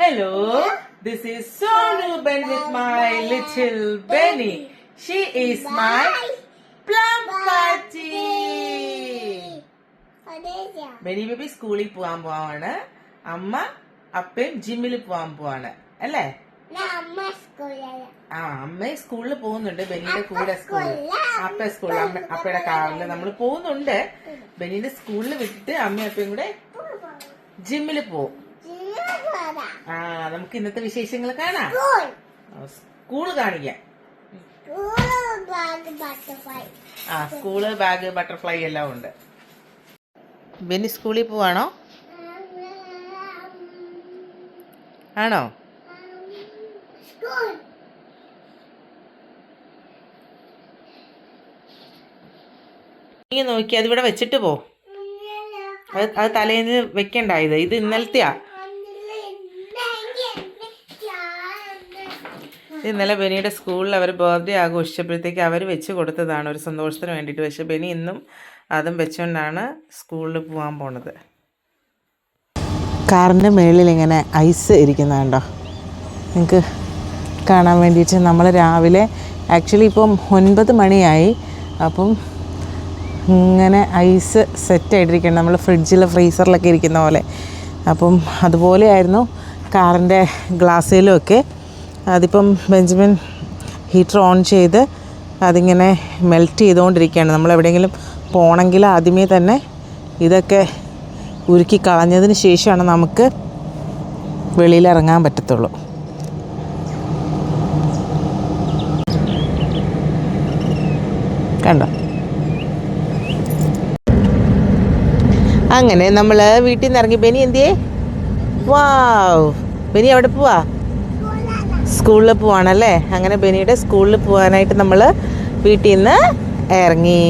Hello, this is Sonu Ben with my little Benny. She is my plum party. Beni baby സ്കൂളിൽ പോവാൻ പോവാണ്. അമ്മ അപ്പയും ജിമ്മിൽ പോവാൻ പോവാണ് അല്ലേ? അമ്മ സ്കൂളിൽ പോകുന്നുണ്ട്. ബെനിയുടെ കൂടെ അപ്പയുടെ കാറിൽ നമ്മൾ പോകുന്നുണ്ട്. ബെനിയുടെ സ്കൂളിൽ വിട്ടിട്ട് അമ്മയും അപ്പയും കൂടെ ജിമ്മിൽ പോവും. നമുക്ക് ഇന്നത്തെ വിശേഷങ്ങൾ കാണാം. സ്കൂള് കാണിക്കാം. സ്കൂള് ബാഗ് ബട്ടർഫ്ലൈ എല്ലാം ഉണ്ട്. ബെന്നി സ്കൂളിൽ പോവാണോ? ആണോ? നീ നോക്കി അതിവിടെ വെച്ചിട്ട് പോ. അത് തലേന്ന് വെക്കണ്ടായത്. ഇത് ഇന്നലത്തെയാ. ഇന്നലെ ബെനിയുടെ സ്കൂളിൽ അവർ ബർത്ത്ഡേ ആഘോഷിച്ചപ്പോഴത്തേക്ക് അവർ വെച്ച് കൊടുത്തതാണ് ഒരു സന്തോഷത്തിന് വേണ്ടിയിട്ട്. പക്ഷെ ബെനി ഇന്നും അതും വെച്ചുകൊണ്ടാണ് സ്കൂളിൽ പോകാൻ പോണത്. കാറിൻ്റെ മുകളിൽ ഇങ്ങനെ ഐസ് ഇരിക്കുന്നുണ്ടോ നിങ്ങൾക്ക് കാണാൻ വേണ്ടിയിട്ട്? നമ്മൾ രാവിലെ ആക്ച്വലി ഇപ്പം 9 മണിയായി. അപ്പം ഇങ്ങനെ ഐസ് സെറ്റായിട്ടിരിക്കണം, നമ്മൾ ഫ്രീസറിലൊക്കെ ഇരിക്കുന്ന പോലെ. അപ്പം അതുപോലെയായിരുന്നു കാറിൻ്റെ ഗ്ലാസ്സിലുമൊക്കെ. അതിപ്പം ബെഞ്ചമിൻ ഹീറ്റർ ഓൺ ചെയ്ത് അതിങ്ങനെ മെൽറ്റ് ചെയ്തുകൊണ്ടിരിക്കുകയാണ്. നമ്മളെവിടെയെങ്കിലും പോകണമെങ്കിൽ ആദ്യമേ തന്നെ ഇതൊക്കെ ഉരുക്കി കളഞ്ഞതിന് ശേഷമാണ് നമുക്ക് വെളിയിലിറങ്ങാൻ പറ്റത്തുള്ളൂ. കണ്ടോ? അങ്ങനെ നമ്മൾ വീട്ടിൽ നിന്ന് ഇറങ്ങി. ബെനി എന്തിയേ? വാവ്, ബെനി എവിടെ പോവാ? സ്കൂളിൽ പോവാണല്ലേ. അങ്ങനെ ബെനിയുടെ സ്കൂളിൽ പോകാനായിട്ട് നമ്മൾ വീട്ടിൽ നിന്ന് ഇറങ്ങി.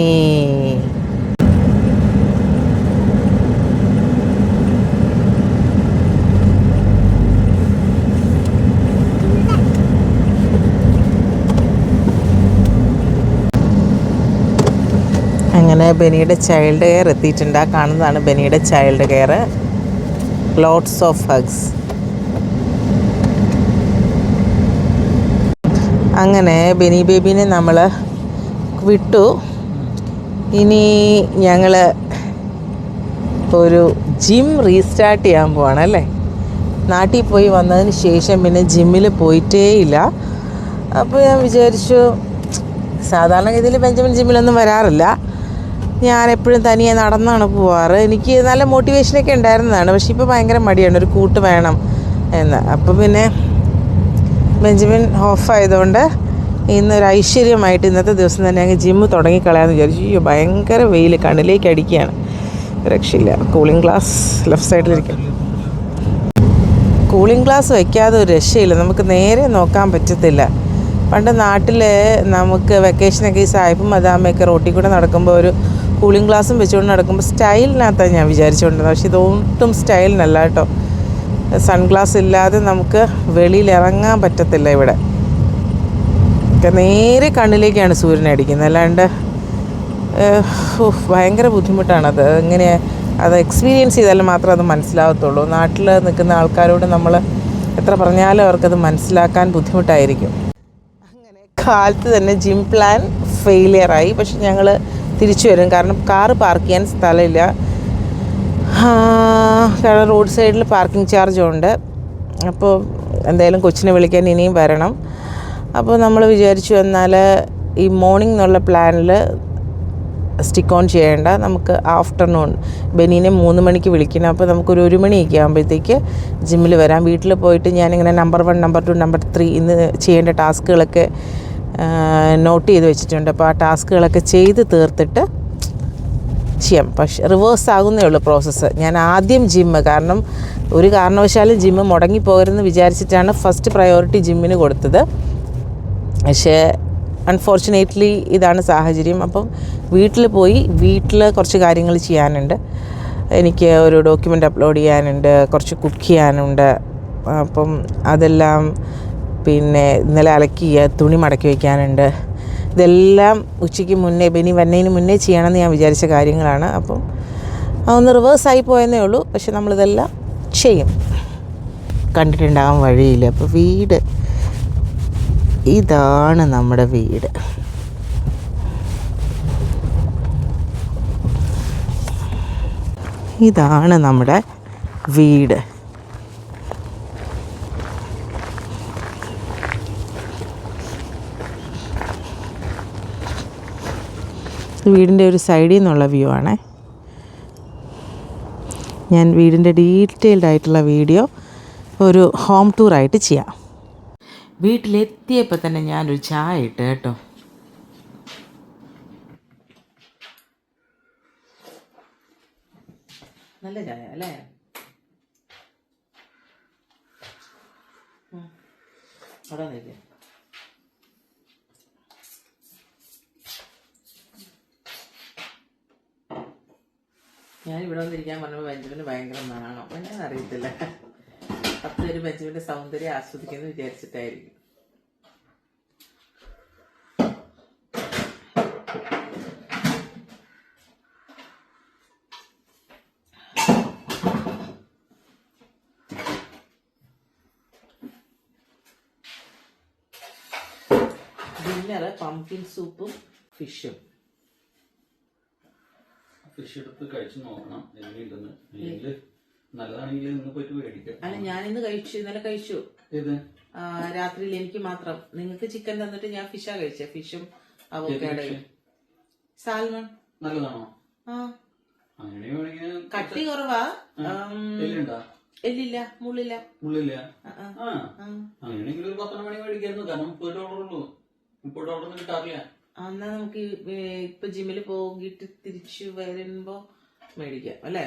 അങ്ങനെ ബെനിയുടെ ചൈൽഡ് കെയർ എത്തിയിട്ടുണ്ട്. ആ കാണുന്നതാണ് ബെനിയുടെ child care. Lots of hugs. അങ്ങനെ ബെനി ബേബീനെ നമ്മൾ വിട്ടു. ഇനി ഞങ്ങൾ ഒരു ജിം റീസ്റ്റാർട്ട് ചെയ്യാൻ പോവാണ് അല്ലേ. നാട്ടിൽ പോയി വന്നതിന് ശേഷം പിന്നെ ജിമ്മിൽ പോയിട്ടേയില്ല. അപ്പോൾ ഞാൻ വിചാരിച്ചു, സാധാരണഗതിയിൽ ബെഞ്ചമിൻ ജിമ്മിലൊന്നും വരാറില്ല. ഞാൻ എപ്പോഴും തനിയെ നടന്നാണ് പോവാറ്. എനിക്ക് നല്ല മോട്ടിവേഷനൊക്കെ ഉണ്ടായിരുന്നതാണ്. പക്ഷേ ഇപ്പോൾ ഭയങ്കര മടിയാണ്, ഒരു കൂട്ട് വേണം എന്ന്. അപ്പോൾ പിന്നെ ബെഞ്ചമിൻ ഓഫായതുകൊണ്ട് ഇന്നൊരു ഐശ്വര്യമായിട്ട് ഇന്നത്തെ ദിവസം തന്നെ അങ്ങ് ജിമ്മ് തുടങ്ങിക്കളയാമെന്ന് വിചാരിച്ചു. അയ്യോ, ഭയങ്കര വെയിൽ കണ്ണിലേക്ക് അടിക്കുകയാണ്, രക്ഷയില്ല. കൂളിംഗ് ഗ്ലാസ് ലെഫ്റ്റ് സൈഡിലിരിക്കും. കൂളിംഗ് ഗ്ലാസ് വയ്ക്കാതെ ഒരു രക്ഷയില്ല, നമുക്ക് നേരെ നോക്കാൻ പറ്റത്തില്ല. പണ്ട് നാട്ടിൽ നമുക്ക് വെക്കേഷനൊക്കെ ഈ സായിപ്പും മദാമയൊക്കെ റോട്ടിൽ കൂടെ നടക്കുമ്പോൾ ഒരു കൂളിംഗ് ഗ്ലാസും വെച്ചുകൊണ്ട് നടക്കുമ്പോൾ സ്റ്റൈലിനകത്താണ് ഞാൻ വിചാരിച്ചുകൊണ്ടിരുന്നത്. പക്ഷേ ഇതൊട്ടും സ്റ്റൈലിനല്ല കേട്ടോ. സൺഗ്ലാസ് ഇല്ലാതെ നമുക്ക് വെളിയിൽ ഇറങ്ങാൻ പറ്റത്തില്ല. ഇവിടെ നേരെ കണ്ണിലേക്കാണ് സൂര്യൻ അടിക്കുന്നത്. അല്ലാണ്ട് ഭയങ്കര ബുദ്ധിമുട്ടാണത്. ഇങ്ങനെ അത് എക്സ്പീരിയൻസ് ചെയ്താൽ മാത്രമേ അത് മനസ്സിലാകത്തുള്ളൂ. നാട്ടിൽ നിൽക്കുന്ന ആൾക്കാരോട് നമ്മൾ എത്ര പറഞ്ഞാലും അവർക്കത് മനസ്സിലാക്കാൻ ബുദ്ധിമുട്ടായിരിക്കും. അങ്ങനെ കാലത്ത് തന്നെ ജിം പ്ലാൻ ഫെയിലിയറായി. പക്ഷെ ഞങ്ങൾ തിരിച്ചു വരും, കാരണം കാറ് പാർക്ക് ചെയ്യാൻ സ്ഥലമില്ല. കാരണം റോഡ് സൈഡിൽ പാർക്കിംഗ് ചാർജുണ്ട്. അപ്പോൾ എന്തായാലും കൊച്ചിനെ വിളിക്കാൻ ഇനിയും വരണം. അപ്പോൾ നമ്മൾ വിചാരിച്ചു, എന്നാൽ ഈ മോർണിംഗ് എന്നുള്ള പ്ലാനിൽ സ്റ്റിക്ക് ഓൺ ചെയ്യേണ്ട, നമുക്ക് ആഫ്റ്റർനൂൺ ബെനീനെ 3 മണിക്ക് വിളിക്കണം. അപ്പോൾ നമുക്കൊരു 1 മണിയൊക്കെ ആകുമ്പോഴത്തേക്ക് ജിമ്മിൽ വരാം. വീട്ടിൽ പോയിട്ട് ഞാനിങ്ങനെ നമ്പർ 1, നമ്പർ 2, നമ്പർ 3 ഇന്ന് ചെയ്യേണ്ട ടാസ്കുകളൊക്കെ നോട്ട് ചെയ്ത് വെച്ചിട്ടുണ്ട്. അപ്പോൾ ആ ടാസ്കുകളൊക്കെ ചെയ്ത് തീർത്തിട്ട് ചെയ്യാം. പക്ഷേ റിവേഴ്സ് ആകുന്നേ ഉള്ളൂ പ്രോസസ്സ്. ഞാൻ ആദ്യം ജിമ്മ്, കാരണം ഒരു കാരണവശാലും ജിമ്മ് മുടങ്ങിപ്പോകരുതെന്ന് വിചാരിച്ചിട്ടാണ് ഫസ്റ്റ് പ്രയോറിറ്റി ജിമ്മിന് കൊടുത്തത്. പക്ഷേ അൺഫോർച്ചുനേറ്റ്ലി ഇതാണ് സാഹചര്യം. അപ്പം വീട്ടിൽ പോയി കുറച്ച് കാര്യങ്ങൾ ചെയ്യാനുണ്ട്. എനിക്ക് ഒരു ഡോക്യുമെൻ്റ് അപ്ലോഡ് ചെയ്യാനുണ്ട്, കുറച്ച് കുക്ക് ചെയ്യാനുണ്ട്. അപ്പം അതെല്ലാം, പിന്നെ ഇന്നലെ അലക്കിയ തുണി മടക്കി വയ്ക്കാനുണ്ട്. ഇതെല്ലാം ഉച്ചയ്ക്ക് മുന്നേ, ബെനി വന്നതിന് മുന്നേ ചെയ്യണമെന്ന് ഞാൻ വിചാരിച്ച കാര്യങ്ങളാണ്. അപ്പം അതൊന്ന് റിവേഴ്സായി പോയെന്നേ ഉള്ളൂ. പക്ഷെ നമ്മളിതെല്ലാം ചെയ്യും. കണ്ടിട്ടുണ്ടാകാൻ വഴിയില്ല. അപ്പോൾ വീട് ഇതാണ്, നമ്മുടെ വീട്. ഇതാണ് നമ്മുടെ വീട്. വീടിൻ്റെ ഒരു സൈഡിൽ നിന്നുള്ള വ്യൂ ആണ്. ഞാൻ വീടിൻ്റെ ഡീറ്റെയിൽഡ് ആയിട്ടുള്ള വീഡിയോ ഒരു ഹോം ടൂറായിട്ട് ചെയ്യാം. വീട്ടിലെത്തിയപ്പോൾ തന്നെ ഞാനൊരു ചായ ഇട്ട് കേട്ടോ. നല്ല ചായ അല്ലേ? അവിടെ നിൽക്കുക. ഞാൻ ഇവിടെ വന്നിരിക്കാൻ പറഞ്ഞപ്പോൾ ബെഞ്ചമിന് ഭയങ്കര നാണോ എന്നാന്ന് അറിയത്തില്ല. 10 പേര് ബെഞ്ചമിൻ്റെ സൗന്ദര്യം ആസ്വദിക്കുന്നു വിചാരിച്ചിട്ടായിരിക്കും. ഡിന്നറ് പംകിൻ സൂപ്പും ഫിഷും. ഫിഷ് എടുത്ത് കഴിച്ചു നോക്കണം എങ്ങനെയുണ്ടെന്ന്. നല്ലതാണെങ്കിൽ ഇന്ന് പോയിട്ട് മേടിക്കാം. അല്ല, ഞാനിന്ന് കഴിച്ചു, ഇന്നലെ കഴിച്ചു. ഏത് രാത്രിയിൽ എനിക്ക് മാത്രം. നിങ്ങൾക്ക് ചിക്കൻ തന്നിട്ട് ഞാൻ ഫിഷാ കഴിച്ചേ. ഫിഷും അവോക്കാഡോയും. സാൽമൺ. നല്ലതാണോ? ആ, അങ്ങനെയാണെങ്കിൽ കട്ടി കുറവാ. എല്ലുണ്ടാ? എല്ലില്ല, മുള്ളില്ല. മുള്ളില്ല? അങ്ങനെയാണെങ്കിൽ ഒരു 10 മണി മേടിക്കായിരുന്നു. കാരണം $30 $30 കിട്ടാറില്ല. എന്നാ നമുക്ക് ഇപ്പൊ ജിമ്മിൽ പോയിട്ട് തിരിച്ചു വരുമ്പോ മേടിക്കാം അല്ലേ?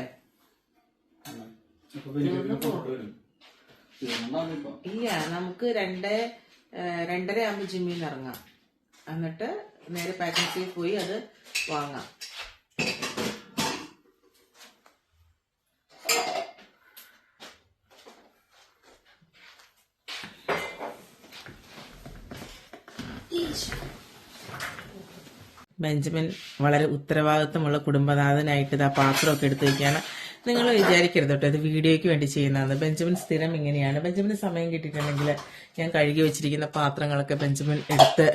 ഇല്ല, നമുക്ക് 2:30 ആകുമ്പോ ജിമ്മിൽ നിന്ന് ഇറങ്ങാം. എന്നിട്ട് നേരെ പാക്കൻസിൽ പോയി അത് വാങ്ങാം. ബെഞ്ചമിൻ വളരെ ഉത്തരവാദിത്വമുള്ള കുടുംബനാഥനായിട്ട് ഇതാ പാത്രമൊക്കെ എടുത്ത് വയ്ക്കുകയാണ്. നിങ്ങൾ വിചാരിക്കരുത് കേട്ടോ ഇത് വീഡിയോയ്ക്ക് വേണ്ടി ചെയ്യുന്നതാണ്. ബെഞ്ചമിൻ സ്ഥിരം ഇങ്ങനെയാണ്. ബെഞ്ചമിന് സമയം കിട്ടിയിട്ടുണ്ടെങ്കിൽ ഞാൻ കഴുകി വെച്ചിരിക്കുന്ന പാത്രങ്ങളൊക്കെ ബെഞ്ചമിൻ എടുത്ത്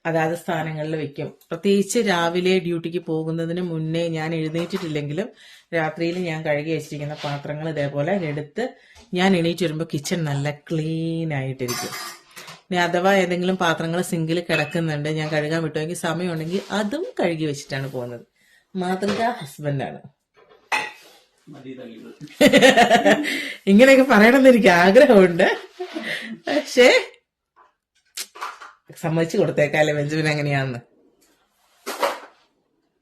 അതാത് സ്ഥാനങ്ങളിൽ വെക്കും. പ്രത്യേകിച്ച് രാവിലെ ഡ്യൂട്ടിക്ക് പോകുന്നതിന് മുന്നേ ഞാൻ എഴുന്നേറ്റിട്ടില്ലെങ്കിലും രാത്രിയിൽ ഞാൻ കഴുകി വെച്ചിരിക്കുന്ന പാത്രങ്ങൾ ഇതേപോലെ എടുത്ത് ഞാൻ എണീറ്റ് വരുമ്പോൾ കിച്ചൺ നല്ല ക്ലീൻ ആയിട്ടിരിക്കും. ഇനി അഥവാ ഏതെങ്കിലും പാത്രങ്ങൾ സിങ്കിൽ കിടക്കുന്നുണ്ട്, ഞാൻ കഴുകാൻ വിട്ടുമെങ്കിൽ സമയമുണ്ടെങ്കിൽ അതും കഴുകി വെച്ചിട്ടാണ് പോകുന്നത്. മാതൃക ഹസ്ബൻഡാണ്. ഇങ്ങനെയൊക്കെ പറയണമെന്ന് എനിക്ക് ആഗ്രഹമുണ്ട്, പക്ഷേ സമ്മതിച്ചു കൊടുത്തേക്കാല്ലേ ബെഞ്ചമിൻ അങ്ങനെയാന്ന്.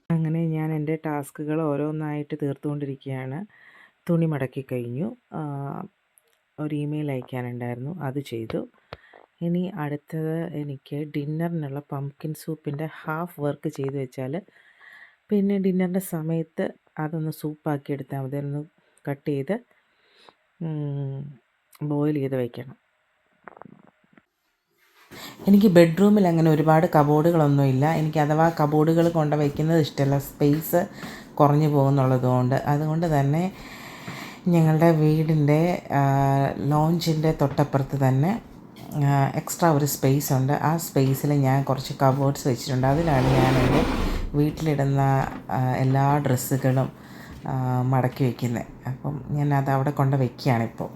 അങ്ങനെ ഞാൻ എൻ്റെ ടാസ്കുകൾ ഓരോന്നായിട്ട് തീർത്തുകൊണ്ടിരിക്കുകയാണ്. തുണി മടക്കി കഴിഞ്ഞു. ഒരു ഇമെയിൽ അയക്കാനുണ്ടായിരുന്നു, അത് ചെയ്തു. ഇനി അടുത്തത് എനിക്ക് ഡിന്നറിനുള്ള പംകിൻ സൂപ്പിൻ്റെ ഹാഫ് വർക്ക് ചെയ്ത് വെച്ചാൽ പിന്നെ ഡിന്നറിൻ്റെ സമയത്ത് അതൊന്ന് സൂപ്പാക്കി എടുത്താൽ മതി. ഒന്ന് കട്ട് ചെയ്ത് ബോയിൽ ചെയ്ത് വയ്ക്കണം. എനിക്ക് ബെഡ്റൂമിൽ അങ്ങനെ ഒരുപാട് കബോർഡുകളൊന്നുമില്ല. എനിക്ക് അഥവാ കബോർഡുകൾ കൊണ്ട് വയ്ക്കുന്നത് ഇഷ്ടമല്ല, സ്പേസ് കുറഞ്ഞു പോകുന്നുള്ളതുകൊണ്ട്. അതുകൊണ്ട് തന്നെ ഞങ്ങളുടെ വീടിൻ്റെ ലോഞ്ചിൻ്റെ തൊട്ടപ്പുറത്ത് തന്നെ എക്സ്ട്രാ ഒരു സ്പേസ് ഉണ്ട്. ആ സ്പേസിൽ ഞാൻ കുറച്ച് കബോർഡ്സ് വെച്ചിട്ടുണ്ട്. അതിലാണ് ഞാൻ എൻ്റെ വീട്ടിലിടുന്ന എല്ലാ ഡ്രസ്സുകളും മടക്കി വയ്ക്കുന്നത്. അപ്പം ഞാൻ അത് അവിടെ കൊണ്ട് വയ്ക്കുകയാണിപ്പോൾ.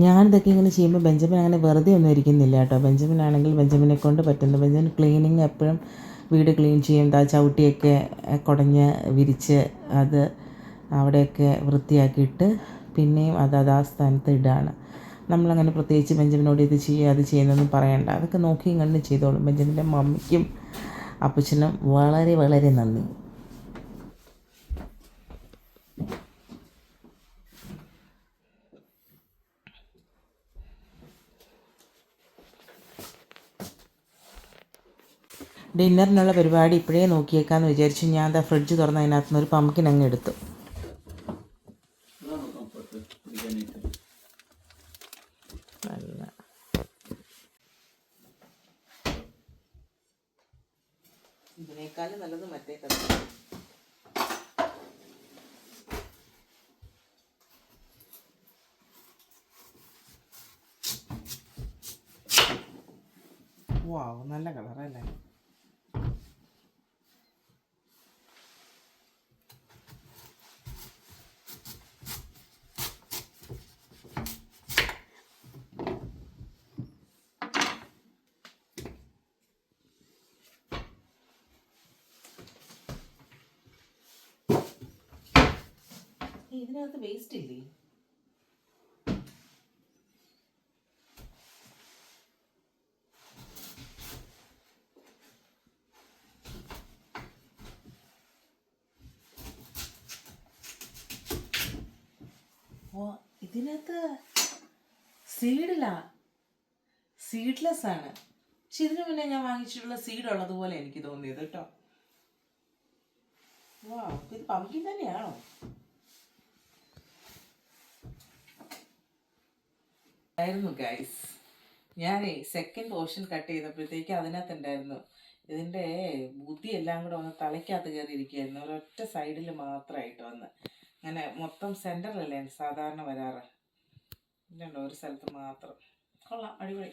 ഞാനിതൊക്കെ ഇങ്ങനെ ചെയ്യുമ്പോൾ ബെഞ്ചമിൻ അങ്ങനെ വെറുതെ ഒന്നും ഇരിക്കുന്നില്ല കേട്ടോ. ബെഞ്ചമിൻ ആണെങ്കിൽ ബെഞ്ചമിനെ കൊണ്ട് പറ്റുന്നു. ബെഞ്ചമിൻ ക്ലീനിങ് എപ്പോഴും വീട് ക്ലീൻ ചെയ്യേണ്ട, ചവിട്ടിയൊക്കെ കുടഞ്ഞ് വിരിച്ച് അത് അവിടെയൊക്കെ വൃത്തിയാക്കിയിട്ട് പിന്നെയും അത് ആ സ്ഥാനത്ത് ഇടാണ്. നമ്മളങ്ങനെ പ്രത്യേകിച്ച് ബെഞ്ചമിനോട് ഇത് ചെയ്യുക അത് ചെയ്യുന്നതെന്ന് പറയണ്ട. അതൊക്കെ നോക്കിയും കണ്ടും ചെയ്തോളും. ബെഞ്ചമിൻ്റെ മമ്മിക്കും അപ്പച്ചനും വളരെ വളരെ നന്ദി. ഡിന്നറിനുള്ള പരിപാടി ഇപ്പോഴേ നോക്കിയേക്കാമെന്ന് വിചാരിച്ചു. ഞാൻ എന്താ ഫ്രിഡ്ജ് തുറന്ന് അതിനകത്ത് നിന്ന് ഒരു പംകിൻ അങ്ങ് എടുത്തു. അതാണോ കംഫർട്ട് പിടിക്കാനായിട്ട്? നല്ല ഇതിനേക്കാളും നല്ലത് മറ്റേ കഥ. വാവ്, നല്ല കളറല്ലേ. ഇതിനകത്ത് വേസ്റ്റ് ഇല്ലേ? ഓ, ഇതിനകത്ത് സീഡ്ലെസ് ആണ്. പക്ഷെ ഇതിനു മുന്നേ ഞാൻ വാങ്ങിച്ചിട്ടുള്ള സീഡ് ഉള്ളതുപോലെ എനിക്ക് തോന്നിയത് കേട്ടോ. വാ, ഇത് പംകിൻ തന്നെയാണോ? ആയിരുന്നു ഗൈസ്, ഞാനേ സെക്കൻഡ് പോർഷൻ കട്ട് ചെയ്തപ്പോഴത്തേക്ക് അതിനകത്തുണ്ടായിരുന്നു ഇതിൻ്റെ ബുദ്ധി എല്ലാം കൂടെ ഒന്ന് തലയ്ക്കകത്ത് കയറിയിരിക്കുകയായിരുന്നു. ഒരൊറ്റ സൈഡിൽ മാത്രമായിട്ട് വന്ന്, അങ്ങനെ മൊത്തം സെൻറ്ററിലല്ലേ സാധാരണ വരാറ്. ഇല്ലല്ലോ, ഒരു സ്ഥലത്ത് മാത്രം. കൊള്ളാം, അടിപൊളി.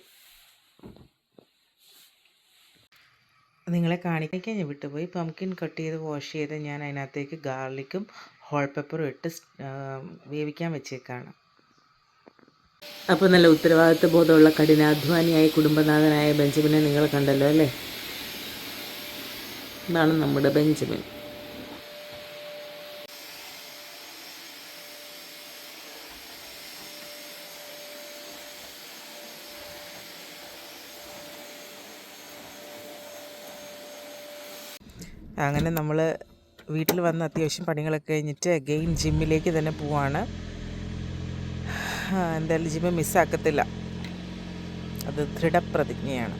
നിങ്ങളെ കാണിക്കാൻ ഞാൻ വിട്ടുപോയി. പംകിൻ കട്ട് ചെയ്ത് വാഷ് ചെയ്ത് ഞാൻ അതിനകത്തേക്ക് ഗാർലിക്കും ഹോൾ പെപ്പറും ഇട്ട് വേവിക്കാൻ വെച്ചേക്കാണ്. അപ്പോൾ നല്ല ഉത്തരവാദിത്വ ബോധമുള്ള കഠിനാധ്വാനിയായ കുടുംബനാഥനായ ബെഞ്ചമിനെ നിങ്ങൾ കണ്ടല്ലോ അല്ലേ. ഇതാണ് നമ്മുടെ ബെഞ്ചമിൻ. അങ്ങനെ നമ്മൾ വീട്ടിൽ വന്ന് അത്യാവശ്യം പണികളൊക്കെ കഴിഞ്ഞിട്ട് അഗെയിൻ ജിമ്മിലേക്ക് തന്നെ പോവാണ്. എന്തായാലും ജിമ്മ് മിസ്സാക്കത്തില്ല, അത് ദൃഢപ്രതിജ്ഞയാണ്.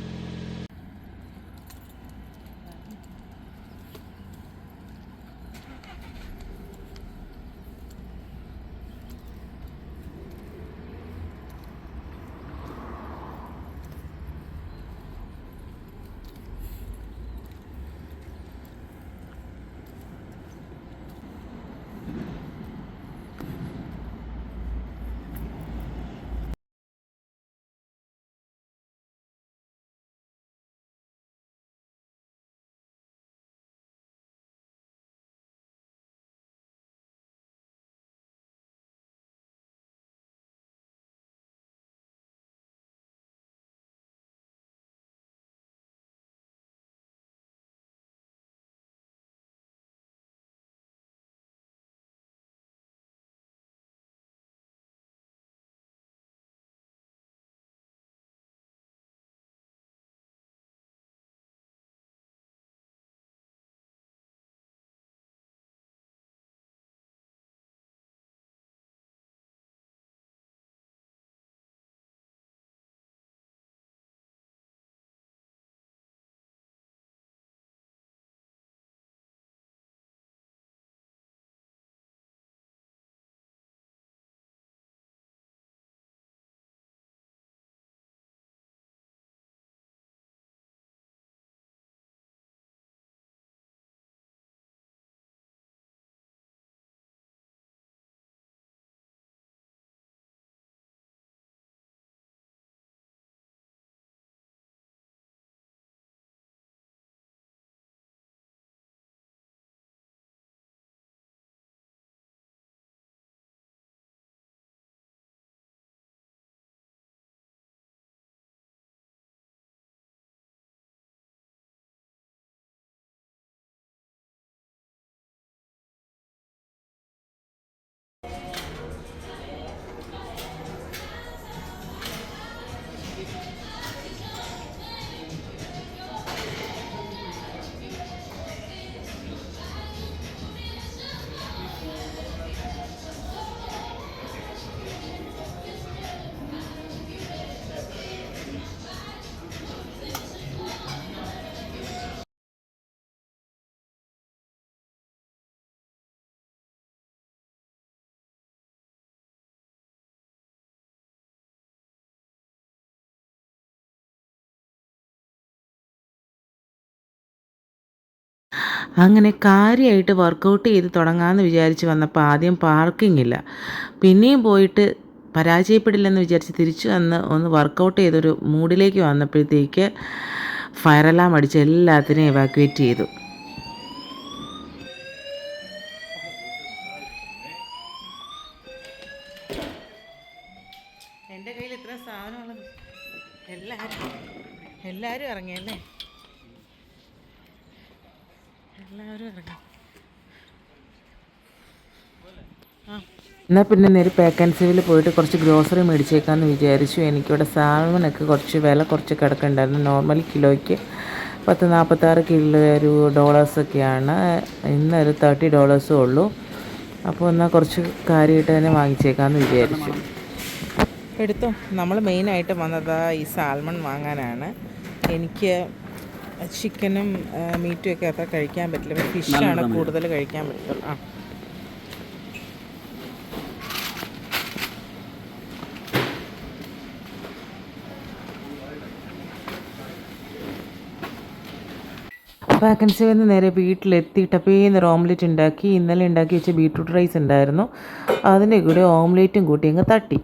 അങ്ങനെ കാര്യമായിട്ട് വർക്കൗട്ട് ചെയ്ത് തുടങ്ങാമെന്ന് വിചാരിച്ച് വന്നപ്പോൾ ആദ്യം പാർക്കിംഗ് ഇല്ല. പിന്നെയും പോയിട്ട് പരാജയപ്പെടില്ലെന്ന് വിചാരിച്ച് തിരിച്ചു വന്ന് ഒന്ന് വർക്കൗട്ട് ചെയ്തൊരു മൂഡിലേക്ക് വന്നപ്പോഴത്തേക്ക് ഫയർ അലാം അടിച്ച് എല്ലാത്തിനെയും എവാക്യുവേറ്റ് ചെയ്തു. എൻ്റെ കയ്യിൽ ഇത്ര സാധനമുള്ളത് എല്ലാവരും ഇറങ്ങിയല്ലേ, എല്ലാവരും ഇറങ്ങി. എന്നാൽ പിന്നെ നേരെ പേക്കൻസിയിൽ പോയിട്ട് കുറച്ച് ഗ്രോസറി മേടിച്ചേക്കാമെന്ന് വിചാരിച്ചു. എനിക്കിവിടെ സാൽമനൊക്കെ കുറച്ച് വില കുറച്ച് കിടക്കുന്നുണ്ടായിരുന്നു. നോർമലി കിലോയ്ക്ക് 46 ഡോളേഴ്സൊക്കെയാണ്. ഇന്നൊരു $30 ഉള്ളൂ. അപ്പോൾ എന്നാൽ കുറച്ച് കാര്യമായിട്ട് തന്നെ വാങ്ങിച്ചേക്കാമെന്ന് വിചാരിച്ചു. എടുത്തോ. നമ്മൾ മെയിനായിട്ട് വന്നത് ഈ സാൽമൺ വാങ്ങാനാണ്. എനിക്ക് ചിക്കനും മീറ്റും ഒക്കെ അത്ര കഴിക്കാൻ പറ്റില്ല. ഫിഷാണ് കൂടുതൽ കഴിക്കാൻ പറ്റുള്ളൂ. വാക്കൻസി വന്ന് നേരെ വീട്ടിലെത്തിയിട്ടപ്പോൾ ഒരു ഓംലെറ്റ് ഉണ്ടാക്കി. ഇന്നലെ ഉണ്ടാക്കി വെച്ച ബീട്രൂട്ട് റൈസ് ഉണ്ടായിരുന്നു, അതിൻ്റെ കൂടെ ഓംലെറ്റും കൂട്ടി അങ്ങ് തട്ടി.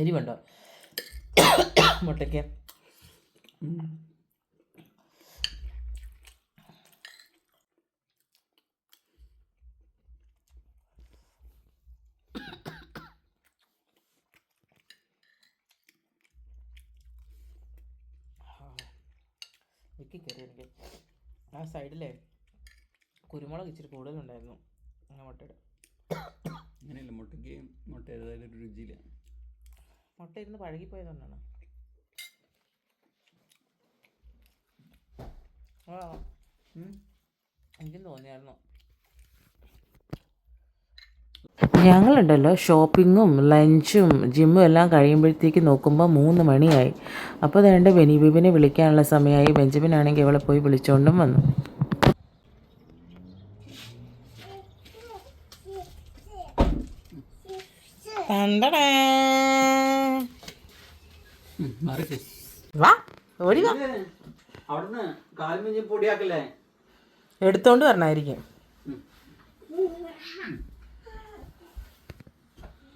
അരി വേണ്ടോ മുട്ടയ്ക്ക്? വെക്കി കയറി. ആ സൈഡിലെ കുരുമുളക് ഇച്ചിരി കൂടുതലുണ്ടായിരുന്നു മുട്ടയുടെ. അങ്ങനെയല്ല, മുട്ടയ്ക്ക് മുട്ട ഏതായാലും ഒരു രുചിയില്ല. മുട്ട ഇരുന്ന് പഴകിപ്പോയതുകൊണ്ടാണ്. എനിക്കും തോന്നിയായിരുന്നു. ഞങ്ങളുണ്ടല്ലോ ഷോപ്പിങ്ങും ലഞ്ചും ജിമ്മും എല്ലാം കഴിയുമ്പോഴത്തേക്ക് നോക്കുമ്പോൾ 3 മണിയായി. അപ്പോൾ അതുകൊണ്ട് ബെനിബീബിനെ വിളിക്കാനുള്ള സമയമായി. ബെഞ്ചമിനാണെങ്കിൽ അവളെ പോയി വിളിച്ചുകൊണ്ടും വന്നു. എടുത്തോണ്ട് വരണായിരിക്കും.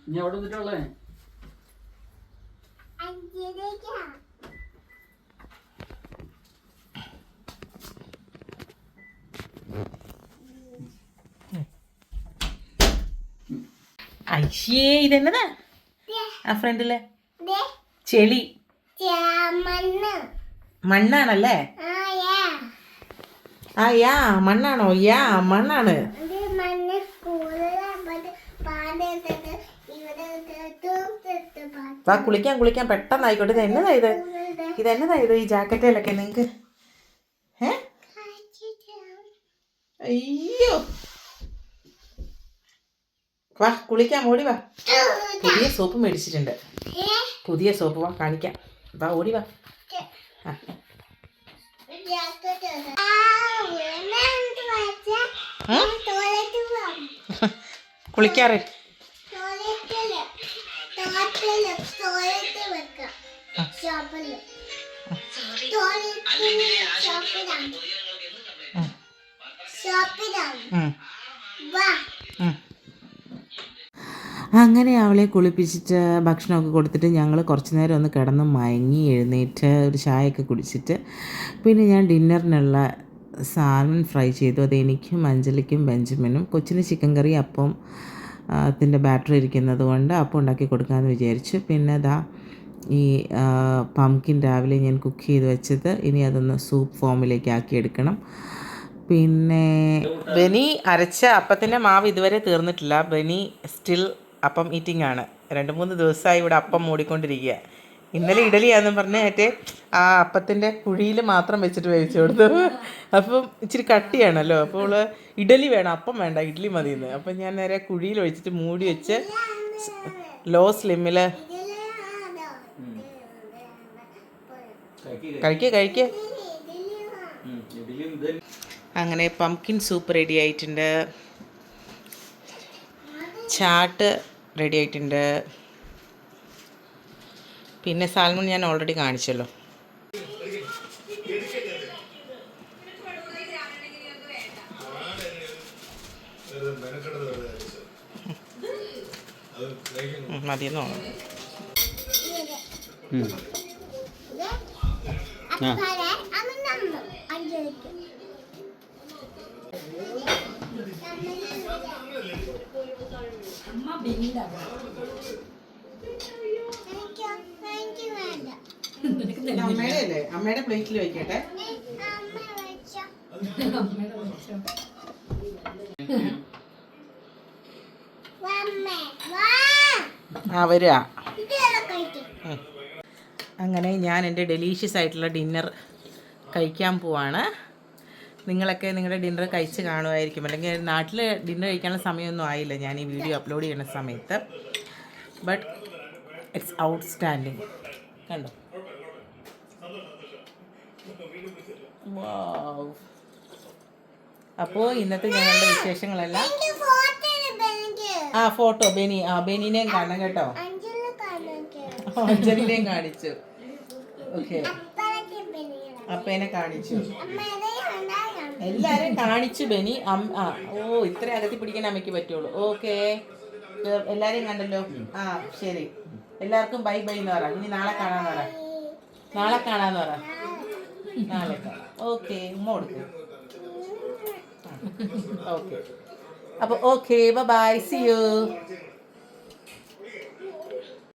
ഇനി അവിടെ വന്നിട്ടുള്ളേ അയ്യേ, ഇതെന്നതാ ആ ഫ്രണ്ടിലെ ചെളി? മണ്ണാണല്ലേ? ആ യാ മണ്ണാണോ? യാ മണ്ണാണ്. വാ കുളിക്കാൻ പെട്ടെന്നായിക്കോട്ടെ. ഇതെന്നതാ ഇത് ഈ ജാക്കറ്റിലൊക്കെ നിങ്ങക്ക്? അയ്യോ, വാ കുളിക്കാൻ ഓടി വാ. പുതിയ സോപ്പ് മേടിച്ചിട്ടുണ്ട്. പുതിയ സോപ്പ് വാ കാണിക്കാം. വാ ഓടി വാ. കുളിക്കാറ് അങ്ങനെ അവളെ കുളിപ്പിച്ചിട്ട് ഭക്ഷണമൊക്കെ കൊടുത്തിട്ട് ഞങ്ങൾ കുറച്ച് നേരം ഒന്ന് കിടന്ന് മയങ്ങി എഴുന്നേറ്റ് ഒരു ചായയൊക്കെ കുടിച്ചിട്ട് പിന്നെ ഞാൻ ഡിന്നറിനുള്ള സാൽമൺ ഫ്രൈ ചെയ്തു. അത് എനിക്കും അഞ്ജലിക്കും ബെഞ്ചമിനും. കൊച്ചിന് ചിക്കൻ കറി അപ്പം ത്തിൻ്റെ ബാറ്റർ ഇരിക്കുന്നത് കൊണ്ട് അപ്പം ഉണ്ടാക്കി കൊടുക്കാമെന്ന് വിചാരിച്ചു. പിന്നെ അതാ ഈ പംകിൻ രാവിലെ ഞാൻ കുക്ക് ചെയ്ത് വെച്ചത് ഇനി അതൊന്ന് സൂപ്പ് ഫോമിലേക്ക് ആക്കിയെടുക്കണം. പിന്നെ ബെനി അരച്ച അപ്പത്തിൻ്റെ മാവ് ഇതുവരെ തീർന്നിട്ടില്ല. ബെനി സ്റ്റിൽ അപ്പം ഈറ്റിംഗ് ആണ്. 2-3 ദിവസമായി ഇവിടെ അപ്പം മൂടിക്കൊണ്ടിരിക്കുക. ഇന്നലെ ഇഡലിയാണെന്ന് പറഞ്ഞ് മറ്റേ ആ അപ്പത്തിൻ്റെ കുഴിയിൽ മാത്രം വെച്ചിട്ട് വേവിച്ചു കൊടുത്തു. അപ്പം ഇച്ചിരി കട്ടിയാണല്ലോ, അപ്പോൾ ഇഡലി വേണം, അപ്പം വേണ്ട, ഇഡ്ഡലി മതിയെന്ന്. അപ്പം ഞാൻ നേരെ കുഴിയിൽ ഒഴിച്ചിട്ട് മൂടി വെച്ച് ലോ സ്ലിമ്മിൽ കഴിക്കുക. അങ്ങനെ പംകിൻ സൂപ്പ് റെഡി ആയിട്ടുണ്ട്, ചാട്ട് റെഡി ആയിട്ടുണ്ട്, പിന്നെ സാൽമൺ ഞാൻ ഓൾറെഡി കാണിച്ചല്ലോ. മതിയെന്ന് തോന്നുന്നു. അമ്മയുടെ അല്ലേ, അമ്മയുടെ പ്ലേറ്റിൽ വെക്കട്ടെ. വരിക. അങ്ങനെ ഞാൻ എൻ്റെ ഡെലീഷ്യസ് ആയിട്ടുള്ള ഡിന്നർ കഴിക്കാൻ പോവാണ്. നിങ്ങളൊക്കെ നിങ്ങളുടെ ഡിന്നർ കഴിച്ച് കാണുമായിരിക്കും, അല്ലെങ്കിൽ നാട്ടിൽ ഡിന്നർ കഴിക്കാനുള്ള സമയമൊന്നും ആയില്ല ഞാൻ ഈ വീഡിയോ അപ്ലോഡ് ചെയ്യുന്ന സമയത്ത്. But it's outstanding. കണ്ടോ? വാവ്. അപ്പോൾ ഇന്നത്തെ ഞങ്ങളുടെ വിശേഷങ്ങളെല്ലാം ഫോട്ടോ ബെനിനെയും കാണണം കേട്ടോ, അഞ്ജലിനെയും കാണിച്ചു. ഓക്കെ, അപ്പേനെ കാണിച്ചു, എല്ലാരെയും കാണിച്ചു ബെനി. ഇത്ര അകത്തി പിടിക്കാൻ അമ്മയ്ക്ക് പറ്റുള്ളൂ. ഓക്കെ, എല്ലാരെയും കണ്ടല്ലോ. ശരി, എല്ലാവർക്കും ബൈ ബൈ എന്ന് പറ. ഇനി നാളെ കാണാന്ന് പറ. നാളെ കാണാം. ഓക്കെ, ഉമ്മ കൊടുക്കും. ഓക്കെ, അപ്പോൾ ഓക്കെ, ബൈ, സീ യു.